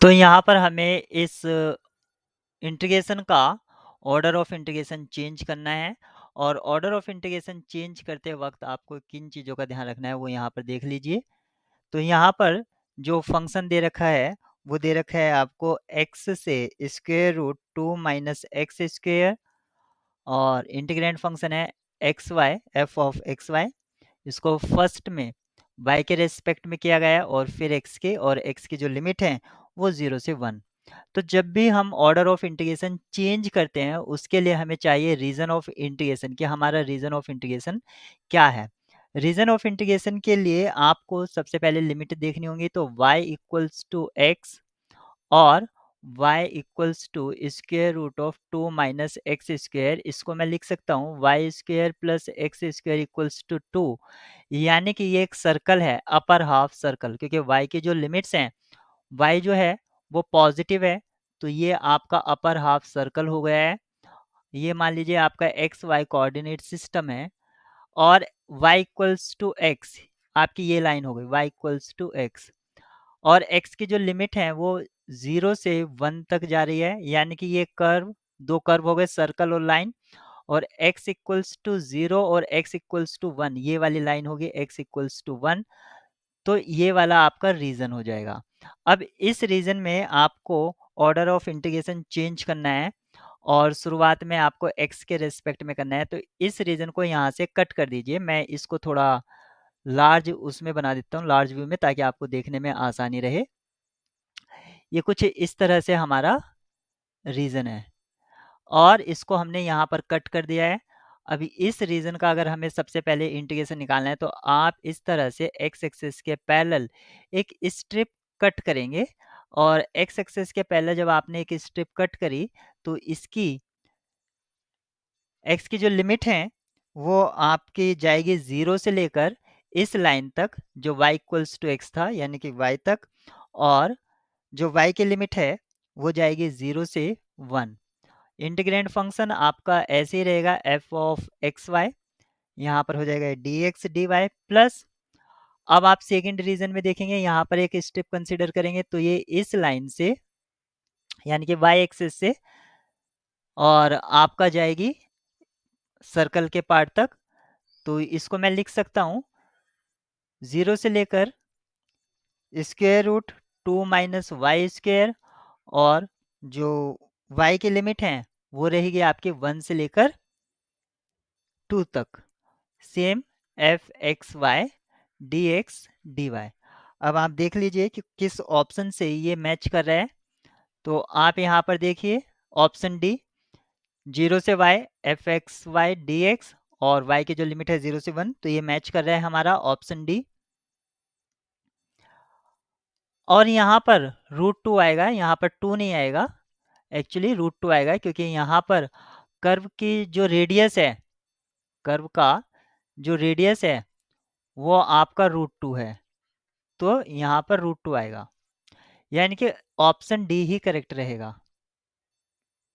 तो यहाँ पर हमें इस इंटीग्रेशन का ऑर्डर ऑफ इंटीग्रेशन चेंज करना है और ऑर्डर ऑफ इंटीग्रेशन चेंज करते वक्त आपको किन चीज़ों का ध्यान रखना है वो यहाँ पर देख लीजिए। तो यहाँ पर जो फंक्शन दे रखा है वो दे रखा है आपको x से square root 2 minus x square और इंटीग्रेंड फंक्शन है x y f of x y. इसको फर्स्ट में y के रेस्पेक्ट में किया गया है और फिर x के, और x की जो लिमिट है वो 0 से 1। तो जब भी हम ऑर्डर ऑफ इंटीग्रेशन चेंज करते हैं उसके लिए हमें चाहिए रीजन ऑफ इंटीग्रेशन कि हमारा रीजन ऑफ इंटीग्रेशन क्या है। रीजन ऑफ इंटीग्रेशन के लिए आपको सबसे पहले लिमिट देखनी होगी। तो y इक्वल्स टू एक्स और y equals to square root of 2 minus x square, इसको मैं लिख सकता हूँ y square plus x square equals to 2। यानी कि ये एक सर्कल है, अपर हाफ सर्कल, क्योंकि y की जो लिमिट्स हैं, y जो है वो पॉजिटिव है, तो ये आपका अपर हाफ सर्कल हो गया है। ये मान लीजिए आपका एक्स वाई कोऑर्डिनेट सिस्टम है और y इक्वल्स टू एक्स, आपकी ये लाइन हो गई y इक्वल्स टू एक्स, और x की जो लिमिट है वो 0 से 1 तक जा रही है। यानी कि ये कर्व, दो कर्व हो गए, सर्कल और लाइन, और x इक्वल्स टू 0 और x इक्वल्स टू 1, ये वाली लाइन होगी x इक्वल्स टू 1। तो ये वाला आपका रीजन हो जाएगा। अब इस रीजन में आपको ऑर्डर ऑफ इंटीग्रेशन चेंज करना है और शुरुआत में आपको x के रेस्पेक्ट में करना है। तो इस रीजन को यहाँ से कट कर दीजिए। मैं इसको थोड़ा लार्ज उसमें बना देता हूँ, लार्ज व्यू में, ताकि आपको देखने में आसानी रहे। ये कुछ इस तरह से हमारा रीजन है और इसको हमने यहाँ पर कट कर दिया है। अभी इस रीजन का अगर हमें सबसे पहले इंटीग्रेशन निकालना है तो आप इस तरह से x एक्सिस के पैरेलल एक स्ट्रिप कट करेंगे, और x एक्सिस के पैरेलल जब आपने एक स्ट्रिप कट करी तो इसकी x की जो लिमिट है वो आपकी जाएगी 0 से लेकर इस लाइन तक जो y इक्वल्स टू एक्स था, यानी कि y तक, और जो y की लिमिट है वो जाएगी 0 से 1। इंटीग्रेंड फंक्शन आपका ऐसे ही रहेगा एफ ऑफ एक्स वाई, यहाँ पर हो जाएगा d x d y plus. अब आप सेकेंड रीजन में देखेंगे, यहाँ पर एक स्टेप कंसिडर करेंगे तो ये इस लाइन से, यानी कि वाई एक्सिस से, और आपका जाएगी सर्कल के पार्ट तक। तो इसको मैं लिख सकता हूँ 0 से लेकर square root 2 minus y square, और जो y की लिमिट है वो रहेगी आपके 1 से लेकर 2 तक। Same f x y d x d y. अब आप देख लीजिए कि किस ऑप्शन से ये मैच कर रहा है। तो आप यहाँ पर देखिए ऑप्शन डी, 0 से y f x y d x, और y की जो लिमिट है 0 से 1, तो ये मैच कर रहा है हमारा ऑप्शन डी। और यहाँ पर रूट 2 आएगा, यहाँ पर 2 नहीं आएगा, एक्चुअली रूट 2 आएगा, क्योंकि यहाँ पर कर्व की जो रेडियस है, कर्व का जो रेडियस है वो आपका रूट 2 है, तो यहाँ पर रूट 2 आएगा। यानी कि ऑप्शन डी ही करेक्ट रहेगा।